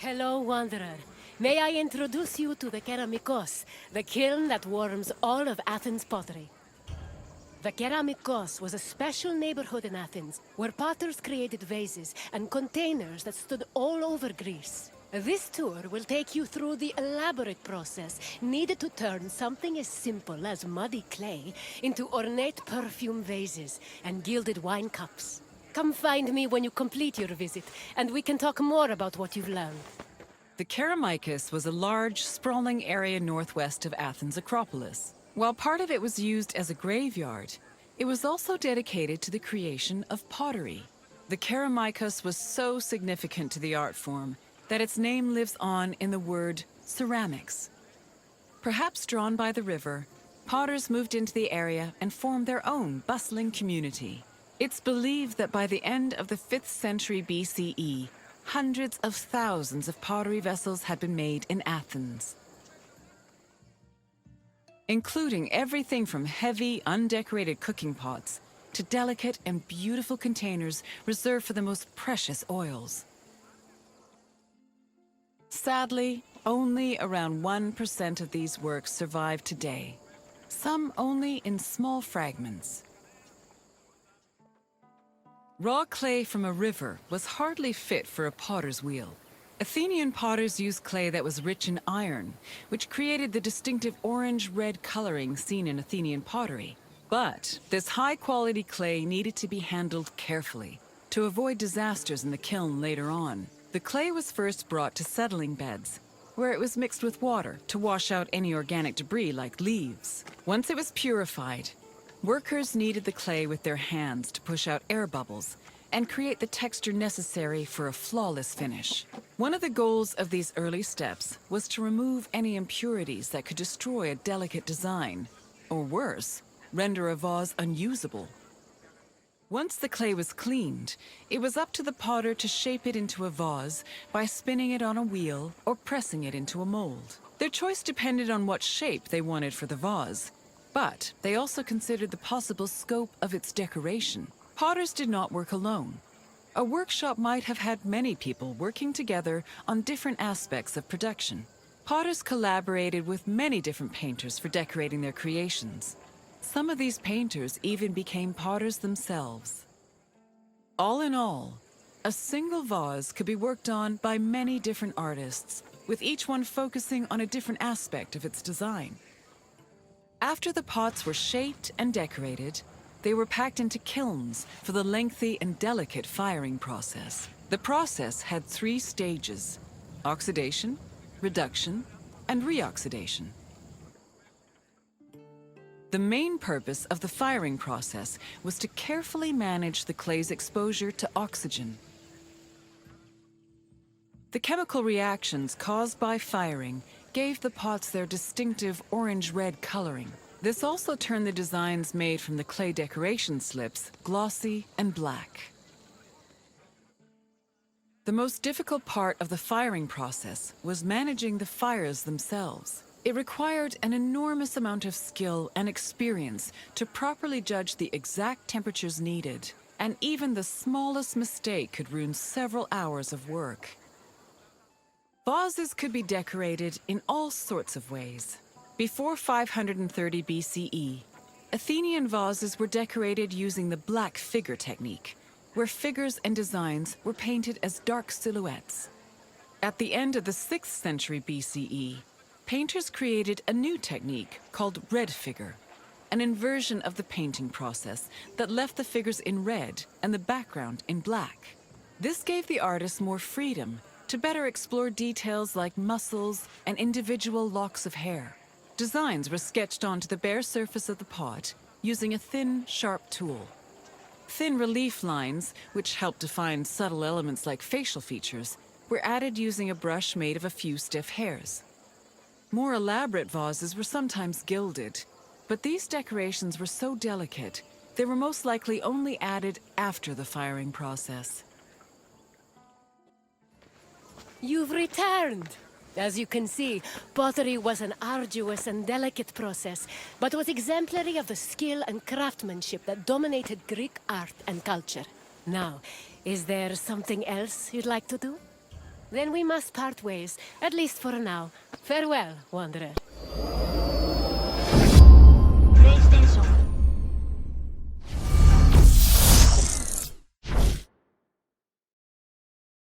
Hello, Wanderer. May I introduce you to the Keramikos, the kiln that warms all of Athens' pottery. The Keramikos was a special neighborhood in Athens, where potters created vases and containers that stood all over Greece. This tour will take you through the elaborate process needed to turn something as simple as muddy clay into ornate perfume vases and gilded wine cups. Come find me when you complete your visit, and we can talk more about what you've learned. The Keramikos was a large, sprawling area northwest of Athens' Acropolis. While part of it was used as a graveyard, it was also dedicated to the creation of pottery. The Keramikos was so significant to the art form that its name lives on in the word ceramics. Perhaps drawn by the river, potters moved into the area and formed their own bustling community. It's believed that by the end of the 5th century BCE, hundreds of thousands of pottery vessels had been made in Athens, including everything from heavy, undecorated cooking pots to delicate and beautiful containers reserved for the most precious oils. Sadly, only around 1% of these works survive today, some only in small fragments. Raw clay from a river was hardly fit for a potter's wheel. Athenian potters used clay that was rich in iron, which created the distinctive orange-red coloring seen in Athenian pottery. But this high-quality clay needed to be handled carefully to avoid disasters in the kiln later on. The clay was first brought to settling beds, where it was mixed with water to wash out any organic debris like leaves. Once it was purified, workers kneaded the clay with their hands to push out air bubbles and create the texture necessary for a flawless finish. One of the goals of these early steps was to remove any impurities that could destroy a delicate design, or worse, render a vase unusable. Once the clay was cleaned, it was up to the potter to shape it into a vase by spinning it on a wheel or pressing it into a mold. Their choice depended on what shape they wanted for the vase, but they also considered the possible scope of its decoration. Potters did not work alone. A workshop might have had many people working together on different aspects of production. Potters collaborated with many different painters for decorating their creations. Some of these painters even became potters themselves. All in all, a single vase could be worked on by many different artists, with each one focusing on a different aspect of its design. After the pots were shaped and decorated, they were packed into kilns for the lengthy and delicate firing process. The process had 3 stages: oxidation, reduction, and reoxidation. The main purpose of the firing process was to carefully manage the clay's exposure to oxygen. The chemical reactions caused by firing gave the pots their distinctive orange-red coloring. This also turned the designs made from the clay decoration slips glossy and black. The most difficult part of the firing process was managing the fires themselves. It required an enormous amount of skill and experience to properly judge the exact temperatures needed, and even the smallest mistake could ruin several hours of work. Vases could be decorated in all sorts of ways. Before 530 BCE, Athenian vases were decorated using the black figure technique, where figures and designs were painted as dark silhouettes. At the end of the 6th century BCE, painters created a new technique called red figure, an inversion of the painting process that left the figures in red and the background in black. This gave the artist more freedom to better explore details like muscles and individual locks of hair. Designs were sketched onto the bare surface of the pot using a thin, sharp tool. Thin relief lines, which helped define subtle elements like facial features, were added using a brush made of a few stiff hairs. More elaborate vases were sometimes gilded, but these decorations were so delicate, they were most likely only added after the firing process. You've returned! As you can see, pottery was an arduous and delicate process, but was exemplary of the skill and craftsmanship that dominated Greek art and culture. Now, is there something else you'd like to do? Then we must part ways, at least for now. Farewell, wanderer.